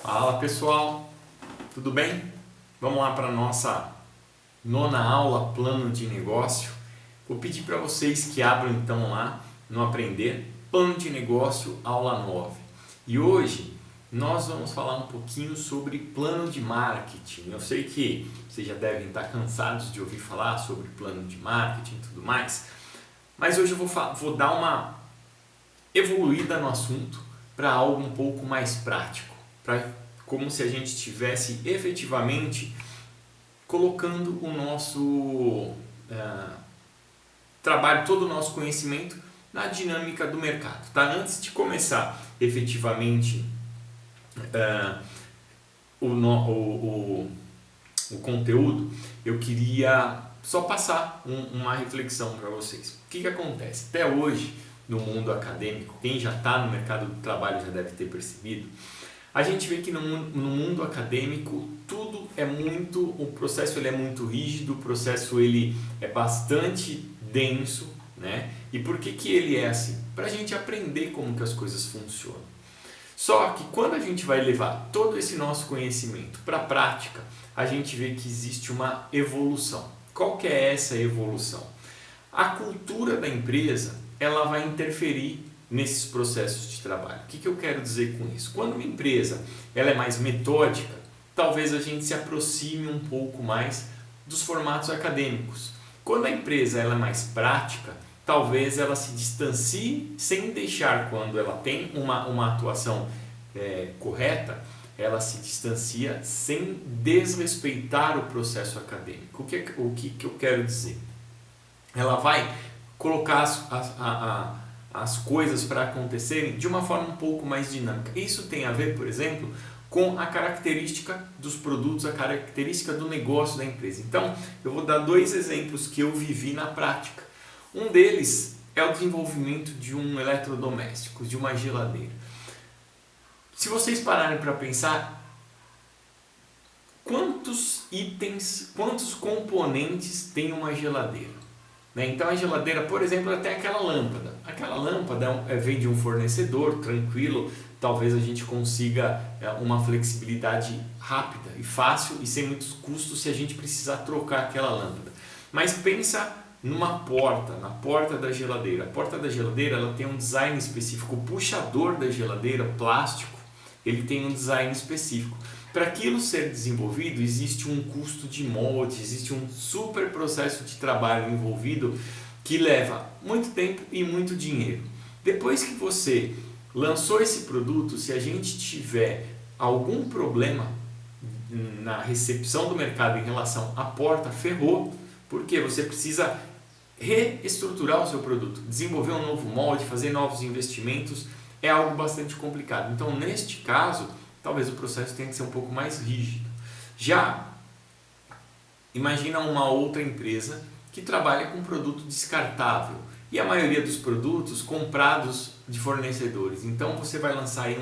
Fala pessoal, tudo bem? Vamos lá para a nossa nona aula, plano de negócio. Vou pedir para vocês que abram então lá no Aprender, plano de negócio, aula 9. E hoje nós vamos falar um pouquinho sobre plano de marketing. Eu sei que vocês já devem estar cansados de ouvir falar sobre plano de marketing e tudo mais, mas hoje eu vou dar uma evoluída no assunto para algo um pouco mais prático, como se a gente estivesse efetivamente colocando o nosso trabalho, todo o nosso conhecimento na dinâmica do mercado. Tá? Antes de começar efetivamente o conteúdo, eu queria só passar uma reflexão para vocês. O que acontece? Até hoje, no mundo acadêmico, quem já está no mercado do trabalho já deve ter percebido, a gente vê que no mundo acadêmico tudo é muito, o processo ele é muito rígido, o processo ele é bastante denso, né? E por que ele é assim? Para a gente aprender como que as coisas funcionam. Só que quando a gente vai levar todo esse nosso conhecimento para a prática, a gente vê que existe uma evolução. Qual que é essa evolução? A cultura da empresa, ela vai interferir nesses processos de trabalho. O que eu quero dizer com isso? Quando uma empresa ela é mais metódica, talvez a gente se aproxime um pouco mais dos formatos acadêmicos. Quando a empresa ela é mais prática, talvez ela se distancie sem deixar, quando ela tem uma atuação correta, ela se distancia sem desrespeitar o processo acadêmico. O que eu quero dizer? Ela vai colocar as coisas para acontecerem de uma forma um pouco mais dinâmica. Isso tem a ver, por exemplo, com a característica dos produtos, a característica do negócio da empresa. Então, eu vou dar dois exemplos que eu vivi na prática. Um deles é o desenvolvimento de um eletrodoméstico, de uma geladeira. Se vocês pararem para pensar, quantos itens, quantos componentes tem uma geladeira? Então a geladeira, por exemplo, ela tem aquela lâmpada. Aquela lâmpada vem de um fornecedor tranquilo, talvez a gente consiga uma flexibilidade rápida e fácil e sem muitos custos se a gente precisar trocar aquela lâmpada. Mas pensa numa porta, na porta da geladeira. A porta da geladeira ela tem um design específico. O puxador da geladeira, plástico, ele tem um design específico. Para aquilo ser desenvolvido, existe um custo de molde, existe um super processo de trabalho envolvido que leva muito tempo e muito dinheiro. Depois que você lançou esse produto, se a gente tiver algum problema na recepção do mercado em relação à porta, ferrou, porque você precisa reestruturar o seu produto, desenvolver um novo molde, fazer novos investimentos, é algo bastante complicado. Então, neste caso, talvez o processo tenha que ser um pouco mais rígido. Já imagina uma outra empresa que trabalha com produto descartável e a maioria dos produtos comprados de fornecedores. Então você vai lançar aí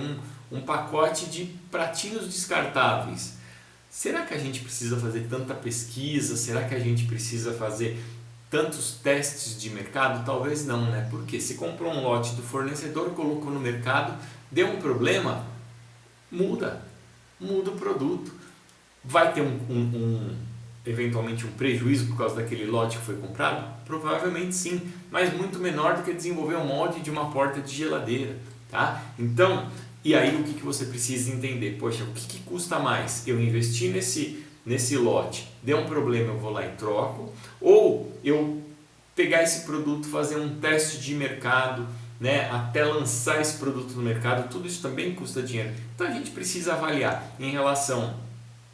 um pacote de pratinhos descartáveis. Será que a gente precisa fazer tanta pesquisa? Será que a gente precisa fazer tantos testes de mercado? Talvez não, né? Porque se comprou um lote do fornecedor, colocou no mercado, deu um problema, muda o produto. Vai ter eventualmente um prejuízo por causa daquele lote que foi comprado? Provavelmente sim, mas muito menor do que desenvolver um molde de uma porta de geladeira, tá? Então, e aí o que você precisa entender? Poxa, o que custa mais? Eu investir nesse lote, deu um problema, eu vou lá e troco, ou eu pegar esse produto, fazer um teste de mercado, né, até lançar esse produto no mercado, tudo isso também custa dinheiro. Então a gente precisa avaliar em relação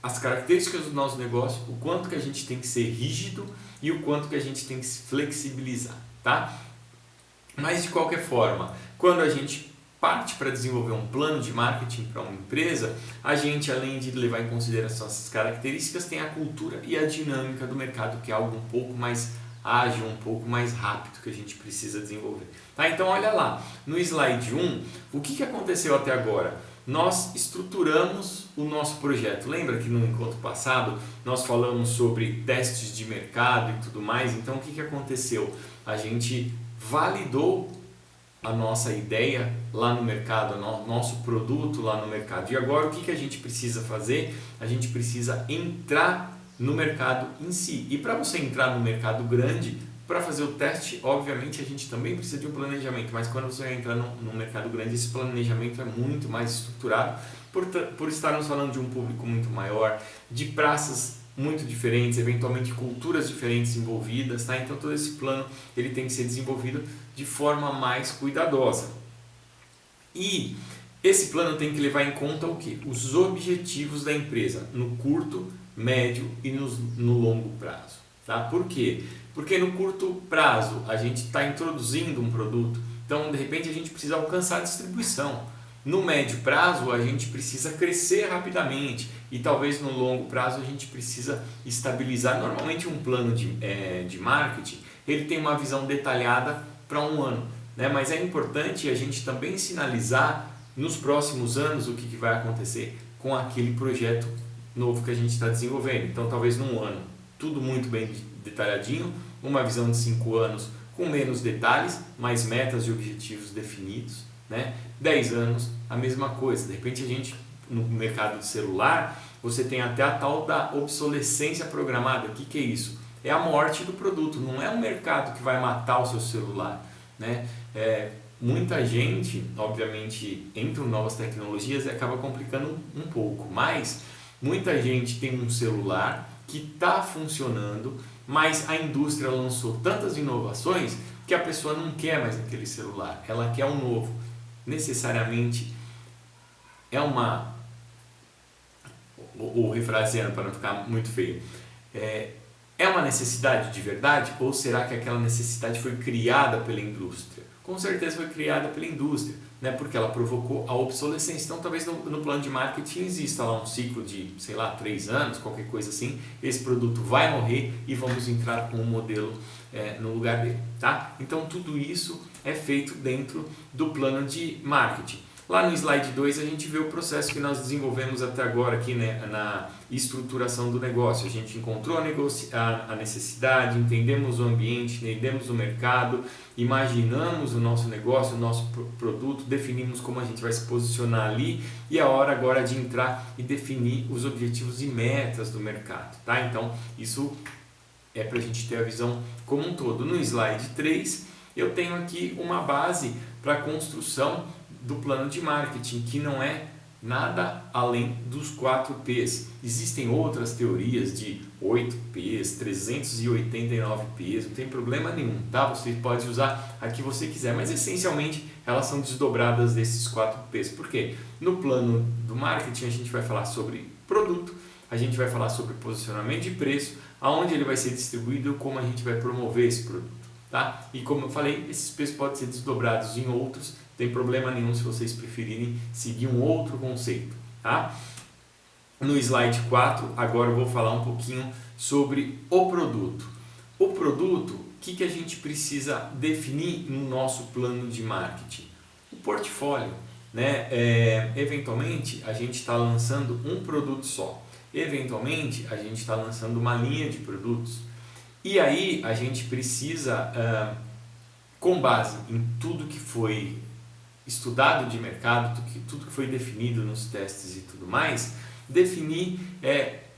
às características do nosso negócio, o quanto que a gente tem que ser rígido e o quanto que a gente tem que se flexibilizar, tá? Mas de qualquer forma, quando a gente parte para desenvolver um plano de marketing para uma empresa, a gente, além de levar em consideração essas características, tem a cultura e a dinâmica do mercado, que é algo um pouco mais ágil, um pouco mais rápido que a gente precisa desenvolver. Tá? Então olha lá, no slide 1, o que aconteceu até agora? Nós estruturamos o nosso projeto. Lembra que no encontro passado nós falamos sobre testes de mercado e tudo mais? Então o que aconteceu? A gente validou a nossa ideia lá no mercado, nosso produto lá no mercado. E agora o que a gente precisa fazer? A gente precisa entrar no mercado em si. E para você entrar no mercado grande, para fazer o teste, obviamente a gente também precisa de um planejamento, mas quando você entrar no mercado grande, esse planejamento é muito mais estruturado, por estarmos falando de um público muito maior, de praças muito diferentes, eventualmente culturas diferentes envolvidas, tá? Então todo esse plano ele tem que ser desenvolvido de forma mais cuidadosa. E esse plano tem que levar em conta o quê? Os objetivos da empresa no curto, médio e no longo prazo. Tá? Por quê? Porque no curto prazo a gente está introduzindo um produto, então de repente a gente precisa alcançar a distribuição. No médio prazo a gente precisa crescer rapidamente e talvez no longo prazo a gente precisa estabilizar. Normalmente um plano de marketing ele tem uma visão detalhada para um ano, né? Mas é importante a gente também sinalizar nos próximos anos o que vai acontecer com aquele projeto novo que a gente está desenvolvendo. Então talvez num ano tudo muito bem detalhadinho, uma visão de 5 anos com menos detalhes, mais metas e objetivos definidos, né? 10 anos, a mesma coisa. De repente a gente, no mercado de celular, você tem até a tal da obsolescência programada. O que é isso? É a morte do produto, não é um mercado que vai matar o seu celular, né? Muita gente, obviamente, entra em novas tecnologias e acaba complicando um pouco, mas muita gente tem um celular que está funcionando, mas a indústria lançou tantas inovações que a pessoa não quer mais aquele celular, ela quer um novo. Necessariamente é ou refraseando para não ficar muito feio, é uma necessidade de verdade ou será que aquela necessidade foi criada pela indústria? Com certeza foi criada pela indústria, né? Porque ela provocou a obsolescência. Então talvez no plano de marketing exista lá um ciclo de, 3 anos, qualquer coisa assim, esse produto vai morrer e vamos entrar com um modelo no lugar dele, tá? Então tudo isso é feito dentro do plano de marketing. Lá no slide 2 a gente vê o processo que nós desenvolvemos até agora aqui, né, na estruturação do negócio. A gente encontrou a necessidade, entendemos o ambiente, entendemos o mercado, imaginamos o nosso negócio, o nosso produto, definimos como a gente vai se posicionar ali e é hora agora de entrar e definir os objetivos e metas do mercado. Tá? Então isso é para a gente ter a visão como um todo. No slide 3 eu tenho aqui uma base para a construção do plano de marketing, que não é nada além dos 4 P's. Existem outras teorias de 8 P's, 389 P's, não tem problema nenhum, tá? Você pode usar a que você quiser, mas essencialmente elas são desdobradas desses 4 P's. Por quê? No plano do marketing a gente vai falar sobre produto, a gente vai falar sobre posicionamento de preço, aonde ele vai ser distribuído, como a gente vai promover esse produto, tá? E como eu falei, esses P's podem ser desdobrados em outros, não tem problema nenhum se vocês preferirem seguir um outro conceito, tá? No slide 4, agora eu vou falar um pouquinho sobre o produto. O produto, o que a gente precisa definir no nosso plano de marketing? O portfólio, né? Eventualmente, a gente está lançando um produto só. Eventualmente, a gente está lançando uma linha de produtos. E aí, a gente precisa, com base em tudo que foi estudado de mercado, tudo que foi definido nos testes e tudo mais, definir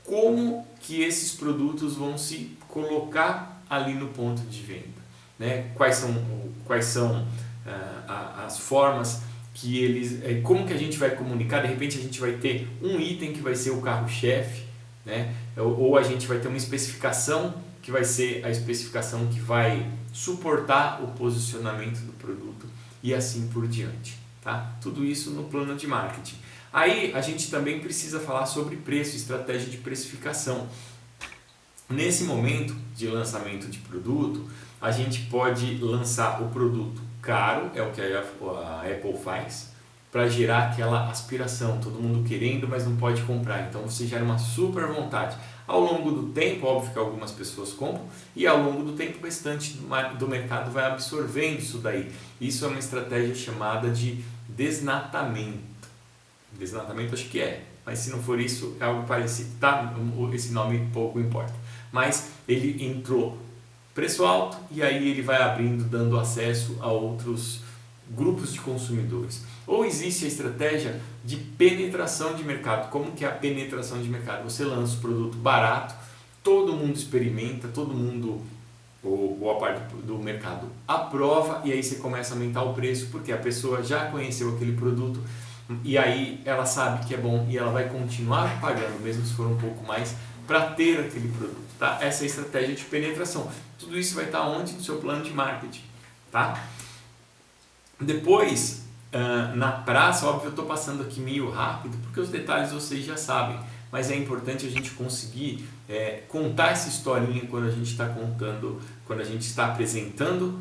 como que esses produtos vão se colocar ali no ponto de venda, né? Quais são as formas que eles, como que a gente vai comunicar. De repente a gente vai ter um item que vai ser o carro-chefe, né? Ou a gente vai ter uma especificação que vai ser a especificação que vai suportar o posicionamento do produto e assim por diante, tá? Tudo isso no plano de marketing. Aí a gente também precisa falar sobre preço, estratégia de precificação. Nesse momento de lançamento de produto, a gente pode lançar o produto caro, é o que a Apple faz, para gerar aquela aspiração, todo mundo querendo, mas não pode comprar. Então você gera uma super vontade. Ao longo do tempo, óbvio que algumas pessoas compram, e ao longo do tempo o restante do mercado vai absorvendo isso daí. Isso é uma estratégia chamada de desnatamento. Desnatamento acho que mas se não for isso, é algo parecido, tá? Esse nome pouco importa. Mas ele entrou preço alto e aí ele vai abrindo, dando acesso a outros grupos de consumidores. Ou existe a estratégia de penetração de mercado. Como que é a penetração de mercado? Você lança o produto barato, todo mundo experimenta, todo mundo, ou boa parte do mercado, aprova, e aí você começa a aumentar o preço, porque a pessoa já conheceu aquele produto, e aí ela sabe que é bom, e ela vai continuar pagando, mesmo se for um pouco mais, para ter aquele produto. Tá? Essa é a estratégia de penetração. Tudo isso vai estar onde? No seu plano de marketing. Tá? Depois, na praça, óbvio, eu estou passando aqui meio rápido, porque os detalhes vocês já sabem, mas é importante a gente conseguir contar essa historinha quando a gente está contando, quando a gente está apresentando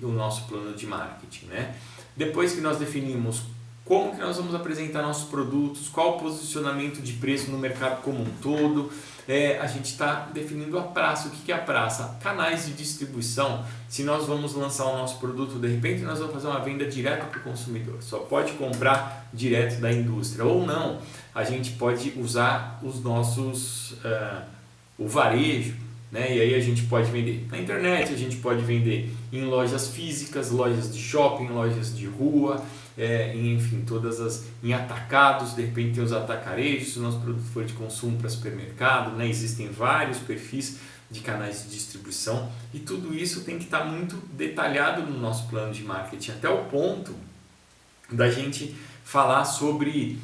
o nosso plano de marketing, né? Depois que nós definimos como que nós vamos apresentar nossos produtos, qual o posicionamento de preço no mercado como um todo, a gente está definindo a praça. O que é a praça? Canais de distribuição. Se nós vamos lançar o nosso produto, de repente nós vamos fazer uma venda direta para o consumidor, só pode comprar direto da indústria, ou não, a gente pode usar os nossos, o varejo, né? E aí a gente pode vender na internet, a gente pode vender em lojas físicas, lojas de shopping, lojas de rua, enfim, em atacados. De repente tem os atacarejos, se o nosso produto for de consumo para supermercado, né? Existem vários perfis de canais de distribuição, e tudo isso tem que estar muito detalhado no nosso plano de marketing, até o ponto da gente falar sobre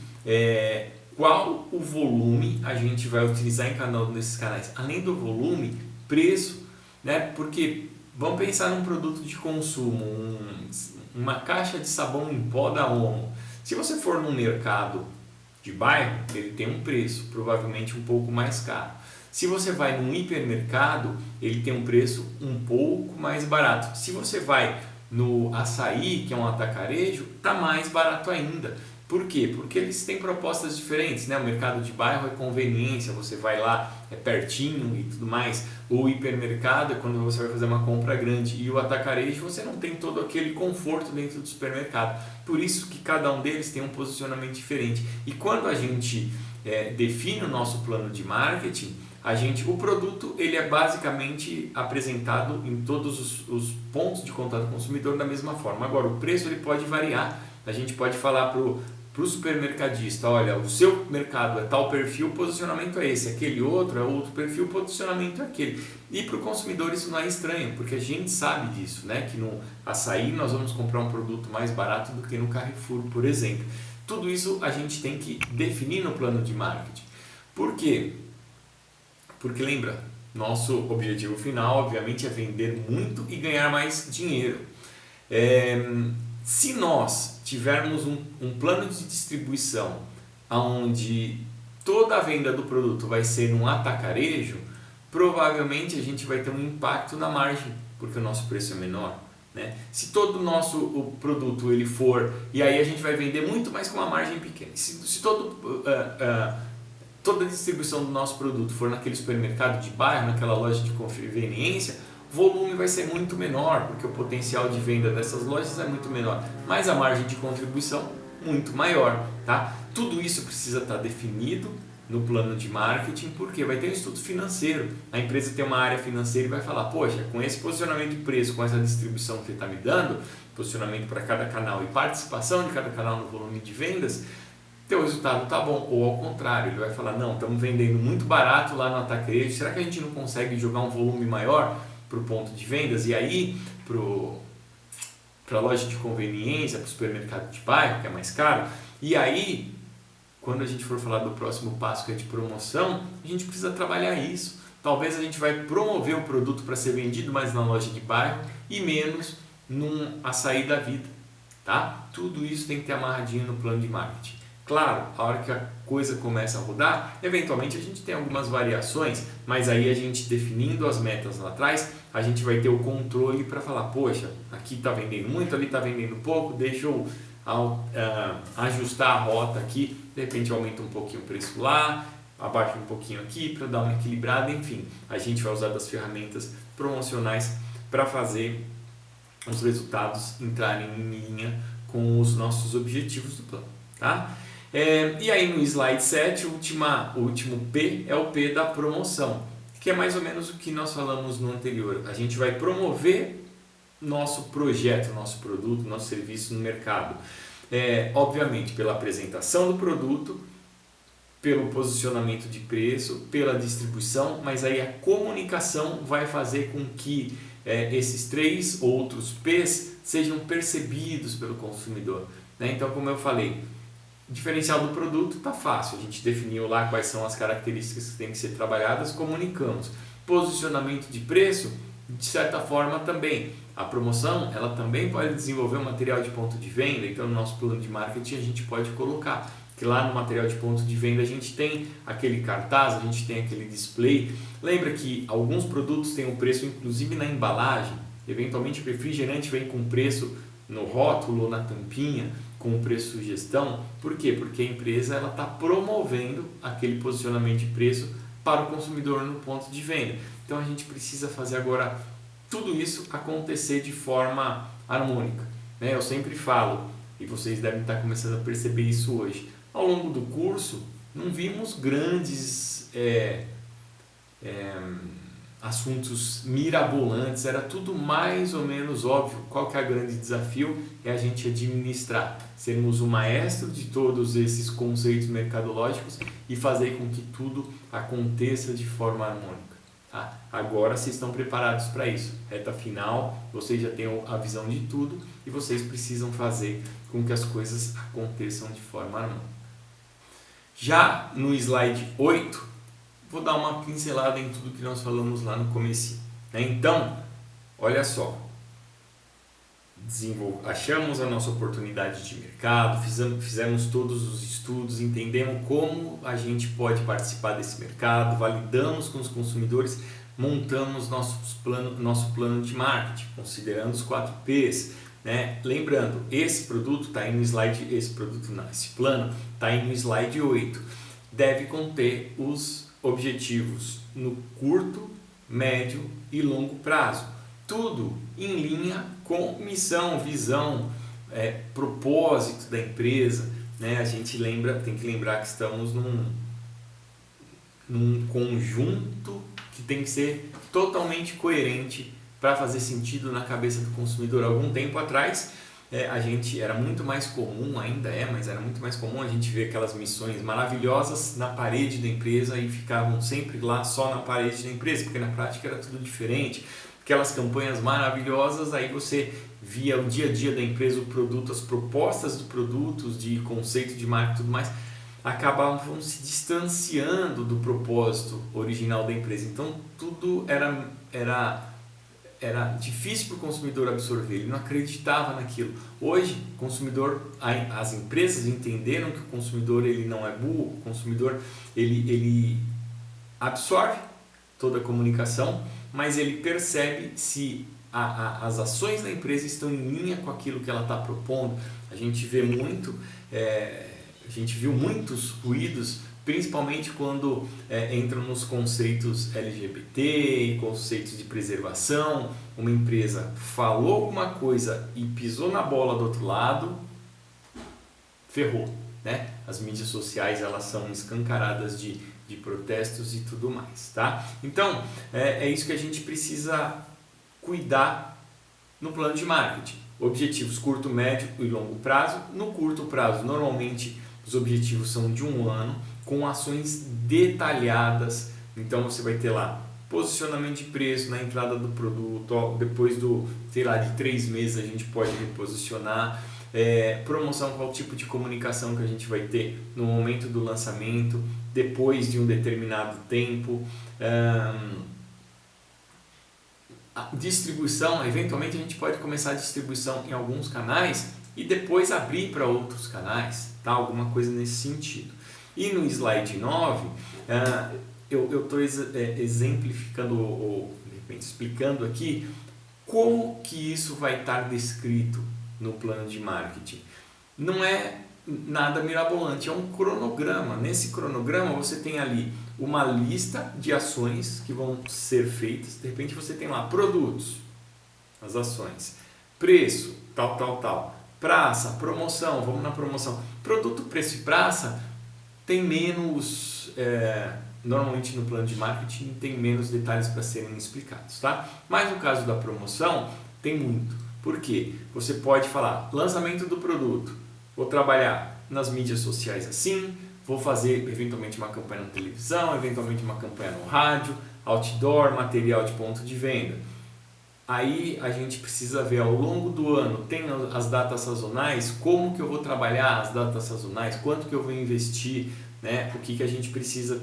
qual o volume a gente vai utilizar em cada um desses canais. Além do volume, preço, né? Porque vamos pensar num produto de consumo, uma caixa de sabão em pó da Omo. Se você for num mercado de bairro, ele tem um preço, provavelmente um pouco mais caro. Se você vai num hipermercado, ele tem um preço um pouco mais barato. Se você vai no açaí, que é um atacarejo, está mais barato ainda. Por quê? Porque eles têm propostas diferentes, né? O mercado de bairro é conveniência, você vai lá, é pertinho e tudo mais. O hipermercado é quando você vai fazer uma compra grande, e o atacarejo você não tem todo aquele conforto dentro do supermercado. Por isso que cada um deles tem um posicionamento diferente. E quando a gente define o nosso plano de marketing, o produto ele é basicamente apresentado em todos os pontos de contato com o consumidor da mesma forma. Agora, o preço ele pode variar. A gente pode falar para o supermercadista: olha, o seu mercado é tal perfil, o posicionamento é esse, aquele outro é outro perfil, o posicionamento é aquele. E para o consumidor isso não é estranho, porque a gente sabe disso, né? Que no açaí nós vamos comprar um produto mais barato do que no Carrefour, por exemplo. Tudo isso a gente tem que definir no plano de marketing. Por quê? Porque lembra, nosso objetivo final, obviamente, é vender muito e ganhar mais dinheiro. Se nós tivermos um plano de distribuição onde toda a venda do produto vai ser num atacarejo, provavelmente a gente vai ter um impacto na margem, porque o nosso preço é menor, né? Se todo o nosso produto ele for, e aí a gente vai vender muito mais com uma margem pequena. Se toda a distribuição do nosso produto for naquele supermercado de bairro, naquela loja de conveniência, o volume vai ser muito menor, porque o potencial de venda dessas lojas é muito menor, mas a margem de contribuição muito maior, tá? Tudo isso precisa estar definido no plano de marketing, porque vai ter um estudo financeiro, a empresa tem uma área financeira e vai falar: poxa, com esse posicionamento de preço, com essa distribuição que você está me dando, posicionamento para cada canal e participação de cada canal no volume de vendas, teu resultado tá bom. Ou ao contrário, ele vai falar: não, estamos vendendo muito barato lá no atacarejo, será que a gente não consegue jogar um volume maior para o ponto de vendas? E aí para a loja de conveniência, para o supermercado de bairro, que é mais caro. E aí, quando a gente for falar do próximo passo, que é de promoção, a gente precisa trabalhar isso. Talvez a gente vai promover o produto para ser vendido mais na loja de bairro e menos num açaí da vida, tá? Tudo isso tem que ter amarradinho no plano de marketing. Claro, a hora que a coisa começa a rodar, eventualmente a gente tem algumas variações, mas aí a gente definindo as metas lá atrás, a gente vai ter o controle para falar: poxa, aqui está vendendo muito, ali está vendendo pouco, deixa eu ajustar a rota aqui, de repente aumenta um pouquinho o preço lá, abaixa um pouquinho aqui para dar uma equilibrada. Enfim, a gente vai usar das ferramentas promocionais para fazer os resultados entrarem em linha com os nossos objetivos do plano, tá? E aí no slide 7, o último P é o P da promoção, que é mais ou menos o que nós falamos no anterior. A gente vai promover nosso projeto, nosso produto, nosso serviço no mercado? Obviamente pela apresentação do produto, pelo posicionamento de preço, pela distribuição, mas aí a comunicação vai fazer com que esses 3 outros P's sejam percebidos pelo consumidor, né? Então, como eu falei, o diferencial do produto está fácil, a gente definiu lá quais são as características que têm que ser trabalhadas, comunicamos. Posicionamento de preço, de certa forma também. A promoção, ela também pode desenvolver um material de ponto de venda, então no nosso plano de marketing a gente pode colocar que lá no material de ponto de venda a gente tem aquele cartaz, a gente tem aquele display. Lembra que alguns produtos têm um preço inclusive na embalagem, eventualmente o refrigerante vem com preço no rótulo ou na tampinha, com o preço sugestão. Por quê? Porque a empresa está promovendo aquele posicionamento de preço para o consumidor no ponto de venda. Então a gente precisa fazer agora tudo isso acontecer de forma harmônica, né? Eu sempre falo, e vocês devem estar começando a perceber isso hoje, ao longo do curso não vimos grandes assuntos mirabolantes, era tudo mais ou menos óbvio. Qual que é o grande desafio? É a gente administrar, sermos o maestro de todos esses conceitos mercadológicos e fazer com que tudo aconteça de forma harmônica. Tá? Agora vocês estão preparados para isso, reta final, vocês já têm a visão de tudo e vocês precisam fazer com que as coisas aconteçam de forma harmônica. Já no slide 8, vou dar uma pincelada em tudo que nós falamos lá no comecinho, né? Então, olha só, achamos a nossa oportunidade de mercado, fizemos todos os estudos, entendemos como a gente pode participar desse mercado, validamos com os consumidores, montamos nosso plano de marketing, considerando os 4 P's, né? Lembrando, esse produto está aí no slide, esse plano está aí no slide 8, deve conter os objetivos no curto, médio e longo prazo, tudo em linha com missão, visão, propósito da empresa, né? A gente tem que lembrar que estamos num conjunto que tem que ser totalmente coerente para fazer sentido na cabeça do consumidor. Algum tempo atrás, era muito mais comum, ainda mas era muito mais comum a gente ver aquelas missões maravilhosas na parede da empresa e ficavam sempre lá só na parede da empresa, porque na prática era tudo diferente. Aquelas campanhas maravilhosas, aí você via o dia a dia da empresa, o produto, as propostas do produto, de conceito de marca e tudo mais, acabavam se distanciando do propósito original da empresa. Então tudo era difícil para o consumidor absorver, ele não acreditava naquilo. Hoje, as empresas entenderam que o consumidor ele não é burro, o consumidor ele absorve toda a comunicação, mas ele percebe se as ações da empresa estão em linha com aquilo que ela está propondo. A gente viu muitos ruídos, principalmente quando entram nos conceitos LGBT, conceitos de preservação. Uma empresa falou alguma coisa e pisou na bola do outro lado, ferrou, né? As mídias sociais, elas são escancaradas de protestos e tudo mais, tá? Então, é isso que a gente precisa cuidar no plano de marketing. Objetivos curto, médio e longo prazo. No curto prazo, normalmente, os objetivos são de 1 ano, com ações detalhadas. Então você vai ter lá posicionamento de preço na entrada do produto, depois de 3 meses a gente pode reposicionar, promoção, qual tipo de comunicação que a gente vai ter no momento do lançamento, depois de um determinado tempo, a distribuição, eventualmente a gente pode começar a distribuição em alguns canais e depois abrir para outros canais, tá? Alguma coisa nesse sentido. E no slide 9, eu estou exemplificando ou de repente explicando aqui como que isso vai estar descrito no plano de marketing. Não é nada mirabolante, é um cronograma. Nesse cronograma você tem ali uma lista de ações que vão ser feitas. De repente você tem lá produtos, as ações, preço, tal, praça, promoção, vamos na promoção. Produto, preço e praça tem menos, normalmente no plano de marketing tem menos detalhes para serem explicados, tá? Mas no caso da promoção, Tem muito. Por quê? Você pode falar, lançamento do produto, vou trabalhar nas mídias sociais assim, vou fazer eventualmente uma campanha na televisão, eventualmente uma campanha no rádio, outdoor, material de ponto de venda. Aí a gente precisa ver ao longo do ano, tem as datas sazonais, como que eu vou trabalhar as datas sazonais, quanto que eu vou investir, né? O que a gente precisa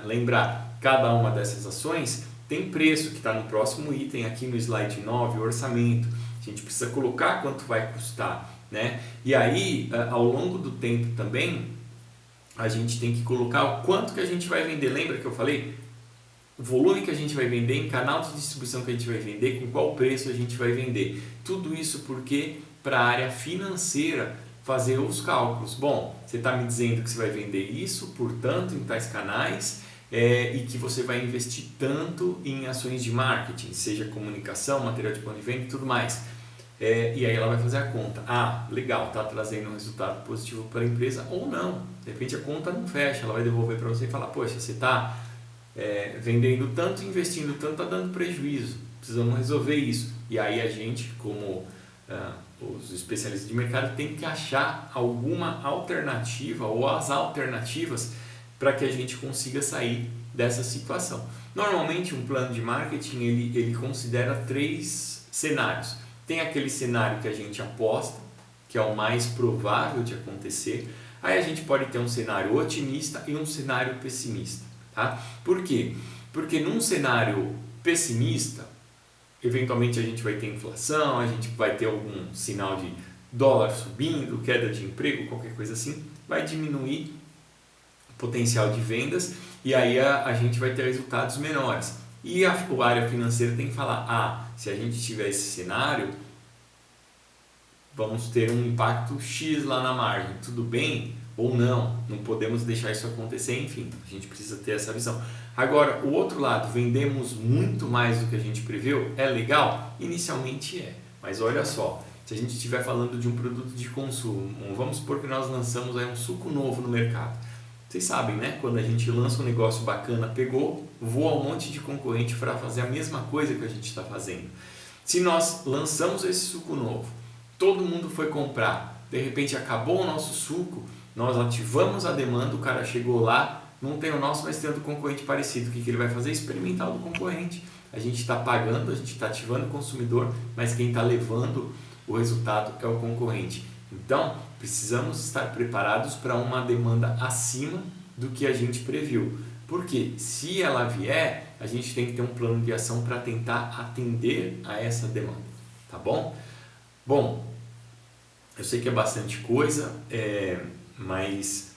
lembrar. Cada uma dessas ações tem preço, que está no próximo item aqui no slide 9, o orçamento. A gente precisa colocar quanto vai custar, né? E aí, ao longo do tempo também, a gente tem que colocar o quanto que a gente vai vender. Lembra que eu falei? O volume que a gente vai vender, em canal de distribuição que a gente vai vender, com qual preço a gente vai vender. Tudo isso porque para a área financeira fazer os cálculos. Bom, você está me dizendo que você vai vender isso, portanto, em tais canais, e que você vai investir tanto em ações de marketing, seja comunicação, material de plano de venda e tudo mais. E aí ela vai fazer a conta. Ah, legal, está trazendo um resultado positivo para a empresa ou não. De repente a conta não fecha, ela vai devolver para você e falar, poxa, você está vendendo tanto, investindo tanto, está dando prejuízo, precisamos resolver isso. E aí a gente, como os especialistas de mercado, tem que achar alguma alternativa ou as alternativas para que a gente consiga sair dessa situação. Normalmente um plano de marketing ele considera 3 cenários. Tem aquele cenário que a gente aposta, que é o mais provável de acontecer. Aí a gente pode ter um cenário otimista e um cenário pessimista. Tá? Por quê? Porque num cenário pessimista, eventualmente a gente vai ter inflação, a gente vai ter algum sinal de dólar subindo, queda de emprego, qualquer coisa assim, vai diminuir o potencial de vendas e aí a gente vai ter resultados menores. E a área financeira tem que falar, se a gente tiver esse cenário, vamos ter um impacto X lá na margem, tudo bem? Ou não podemos deixar isso acontecer, enfim, a gente precisa ter essa visão. Agora, o outro lado, vendemos muito mais do que a gente preveu, é legal? Inicialmente é, mas olha só, se a gente estiver falando de um produto de consumo, vamos supor que nós lançamos aí um suco novo no mercado. Vocês sabem, né? Quando a gente lança um negócio bacana, pegou, voa um monte de concorrente para fazer a mesma coisa que a gente está fazendo. Se nós lançamos esse suco novo, todo mundo foi comprar, de repente acabou o nosso suco, nós ativamos a demanda, o cara chegou lá, não tem o nosso, mas tem outro concorrente parecido. O que ele vai fazer? Experimentar o do concorrente. A gente está pagando, a gente está ativando o consumidor, mas quem está levando o resultado é o concorrente. Então, precisamos estar preparados para uma demanda acima do que a gente previu. Porque se ela vier, a gente tem que ter um plano de ação para tentar atender a essa demanda. Tá bom? Bom, eu sei que é bastante coisa, mas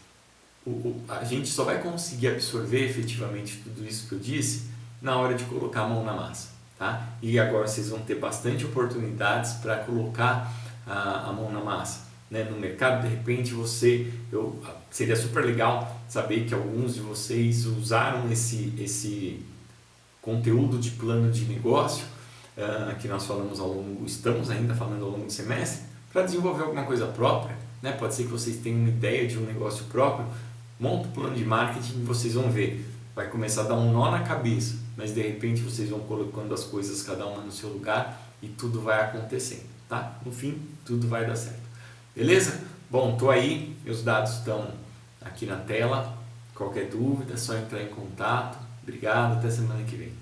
a gente só vai conseguir absorver efetivamente tudo isso que eu disse na hora de colocar a mão na massa, tá? E agora vocês vão ter bastante oportunidades para colocar a mão na massa, né? No mercado, de repente seria super legal saber que alguns de vocês usaram esse conteúdo de plano de negócio que nós estamos ainda falando ao longo do semestre, para desenvolver alguma coisa própria, né? Pode ser que vocês tenham uma ideia de um negócio próprio, monta o plano de marketing e vocês vão ver, vai começar a dar um nó na cabeça, mas de repente vocês vão colocando as coisas cada uma no seu lugar e tudo vai acontecendo, tá? No fim, tudo vai dar certo. Beleza? Bom, tô aí, meus dados estão aqui na tela, qualquer dúvida é só entrar em contato. Obrigado, até semana que vem.